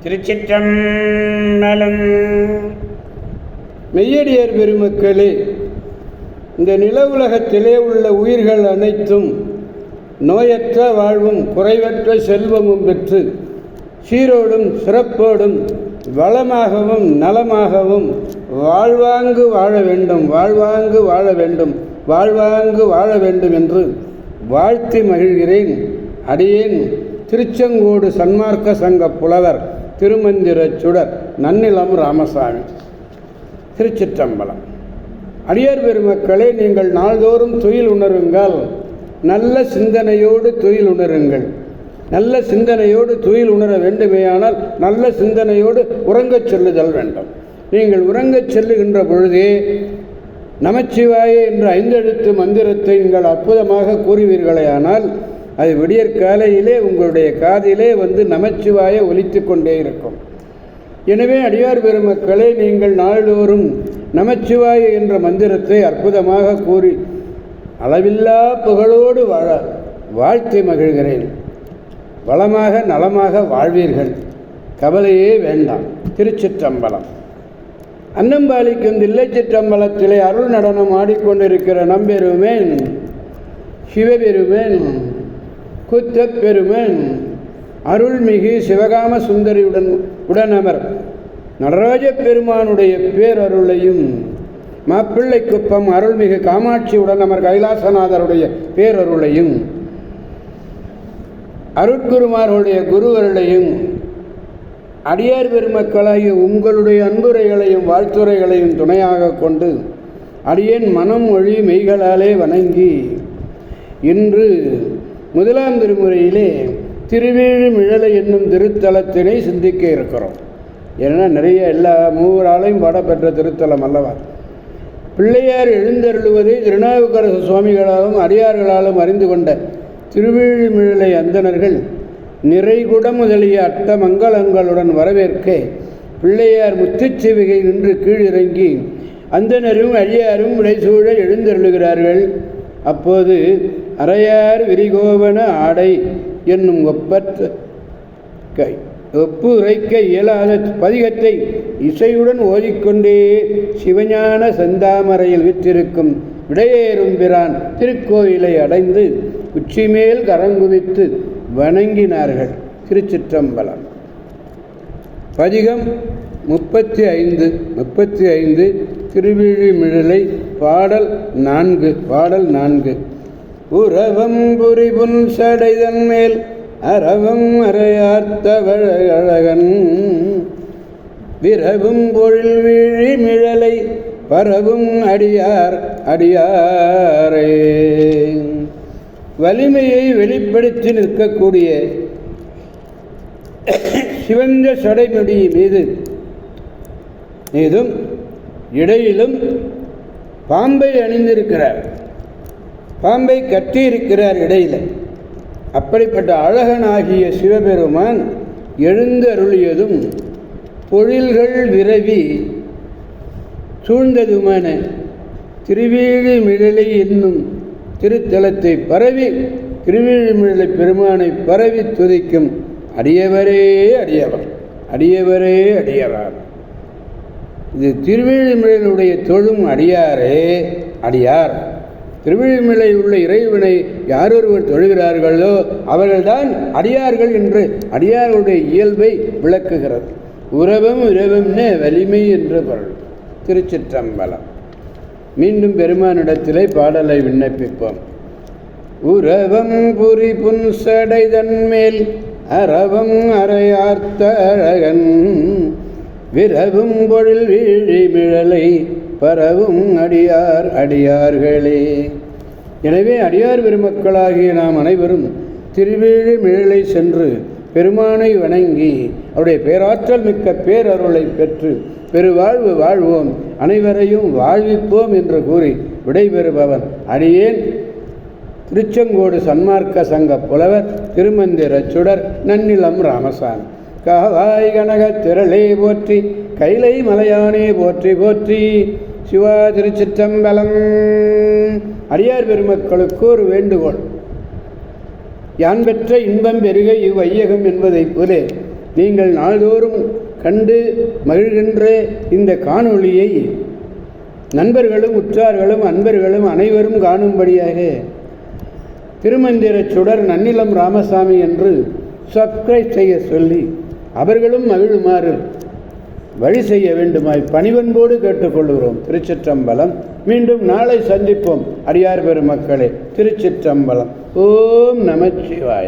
திருச்சிற்றம்பலம். மெய்யடியார் பெருமக்களே, இந்த நில உலகத்திலே உள்ள உயிர்கள் அனைத்தும் நோயற்ற வாழ்வும் குறைவற்ற செல்வமும் பெற்று சீரோடும் சிறப்போடும் வளமாகவும் நலமாகவும் வாழ்வாங்கு வாழ வேண்டும், வாழ்வாங்கு வாழ வேண்டும், வாழ்வாங்கு வாழ வேண்டும் என்று வாழ்த்தி மகிழ்கிறேன். அடியேன் திருச்செங்கோடு சன்மார்க்க சங்க புலவர் திருமந்திர சுடர் நன்னிலம் ராமசாமி. திருச்சிற்றம்பலம். அடியார் பெருமக்களே, நீங்கள் நாள்தோறும் துயில் உணருங்கள். நல்ல சிந்தனையோடு துயில் உணருங்கள். நல்ல சிந்தனையோடு துயில் உணர வேண்டுமேயானால் நல்ல சிந்தனையோடு உறங்கச் செல்லுதல் வேண்டும். நீங்கள் உறங்கச் செல்லுகின்ற பொழுதே நமச்சிவாய என்ற 5 எழுத்து மந்திரத்தை நீங்கள் அற்புதமாக கூறுவீர்களேயானால் அது விடியற்காலையிலே உங்களுடைய காதிலே வந்து நமச்சிவாய ஒலித்து கொண்டே இருக்கும். எனவே அடியார் பெருமக்களே, நீங்கள் நாள்தோறும் நமச்சிவாய என்ற மந்திரத்தை அற்புதமாக கூறி அளவில்லா புகழோடு வாழ வாழ்த்தி மகிழ்கிறேன். வளமாக நலமாக வாழ்வீர்கள், கவலையே வேண்டாம். திருச்சிற்றம்பலம். அன்னம்பாலிக்கும் தில்லைச்சிற்றம்பலத்திலே அருள் நடனம் ஆடிக்கொண்டிருக்கிற நம்பெருமேன் சிவபெருமேன் குத்தப்பெருமேன் அருள்மிகு சிவகாம சுந்தரியுடன் உடனமர் நடராஜ பெருமானுடைய பேரருளையும் மாப்பிள்ளை குப்பம் அருள்மிகு காமாட்சி உடனமர் கைலாசநாதருடைய பேரருளையும் அருட்குருமார்களுடைய குருவருளையும் அடியார் பெருமக்களாகிய உங்களுடைய அன்புரைகளையும் வாழ்த்துரைகளையும் துணையாக கொண்டு அடியேன் மனம் மொழி மெய்களாலே வணங்கி இன்று முதலாம் திருமுறையிலே திருவேழிமிழலை என்னும் திருத்தலத்தினை சிந்திக்க இருக்கிறோம். ஏன்னா நிறைய எல்லா மூவராலையும் பாடப்பெற்ற திருத்தலம் அல்லவா. பிள்ளையார் எழுந்தருளுவதை திருநாவுக்கரசு சுவாமிகளாலும் அடியார்களாலும் அறிந்து கொண்ட திருவேழிமிழலை அந்தணர்கள் நிறைகுட முதலிய அட்ட மங்களங்களுடன் வரவேற்க பிள்ளையார் முத்துச்சிவிகை நின்று கீழிறங்கி அந்தணரும் அடியாரும் விடைசூழ எழுந்தருளுகிறார்கள். அப்போது அரையார் விரிகோவன ஆடை என்னும் ஒப்பு உரைக்க இயலாத பதிகத்தை இசையுடன் ஓதிக்கொண்டே சிவஞான செந்தாமரையில் விற்றிருக்கும் விடையேறும் பிரான் திருக்கோயிலை அடைந்து உச்சிமேல் கரங்குவித்து வணங்கினார்கள். திருச்சிற்றம்பலம். பதிகம் 35 திருவிழிமிழலை பாடல் 4. உறவம் புரிபுன் சடைதன் மேல் அறவம் அறையார்த்தவழகன் விரவும் பொழில் விழிமிழலை பரவும் அடியாரே. வலிமையை வெளிப்படுத்தி நிற்கக்கூடிய சிவந்த சடைமுடி மீதும் இடையிலும் பாம்பை அணிந்திருக்கிறார், பாம்பை கட்டியிருக்கிறார் இடையில். அப்படிப்பட்ட அழகனாகிய சிவபெருமான் எழுந்து அருளியதும் பொழில்கள் விரவி சூழ்ந்ததுமான திருவேழிமிழலை என்னும் திருத்தலத்தை பரவி திருவேழிமிழலை பெருமானை பரவி துதிக்கும் அடியவரே அடியவர், அடியவரே அடியவர். இது திருவேழிமிழலுடைய தொழும் அடியாரே அடியார். திருவேழிமிழலை உள்ள இறைவனை யாரொருவர் தொழுகிறார்களோ அவர்கள்தான் அடியார்கள் என்று அடியார்களுடைய இயல்பை விளக்குகிறது. உறவும் இரவும்னே வலிமை என்று பொருள். திருச்சிற்றம்பலம். மீண்டும் பெருமானிடத்திலே பாடலை விண்ணப்பிப்போம். உறவம் புரி புன்சடை தன்மேல் அறவம் அறையார்த்த அழகன் விரவும் பொழில் வீழிமிழலை பரவும் அடியார்களே. எனவே அடியார் பெருமக்களாகிய நாம் அனைவரும் திருவேழிமிழலை சென்று பெருமானை வணங்கி அவருடைய பேராற்றல் மிக்க பேரருளை பெற்று பெருவாழ்வு வாழ்வோம், அனைவரையும் வாழ்விப்போம் என்று கூறி விடைபெறுபவன் அடியேன் திருச்செங்கோடு சன்மார்க்க சங்க புலவர் திருமந்திர சுடர் நன்னிலம் ராமசாமி. காவாய் கனக திரளே போற்றி, கைலை மலையானே போற்றி போற்றி. சிவா. திருச்சிற்றம்பலம். அடியார் பெருமக்களுக்கு ஒரு வேண்டுகோள். யான் பெற்ற இன்பம் பெருக இவ்வையகம் என்பதைப் போலே நீங்கள் நாள்தோறும் கண்டு மகிழ்கின்ற இந்த காணொளியை நண்பர்களும் உற்றார்களும் அன்பர்களும் அனைவரும் காணும்படியாக திருமந்திர சுடர் நன்னிலம் ராமசாமி என்று சப்ஸ்கிரைப் செய்ய சொல்லி அவர்களும் மகிழுமாறு வழி செய்ய வேண்டுமாய் பணிவன்போடு கேட்டுக்கொள்கிறோம். திருச்சிற்றம்பலம். மீண்டும் நாளை சந்திப்போம். அடியார் பெருமக்களே, திருச்சிற்றம்பலம். ஓம் நமச்சிவாய.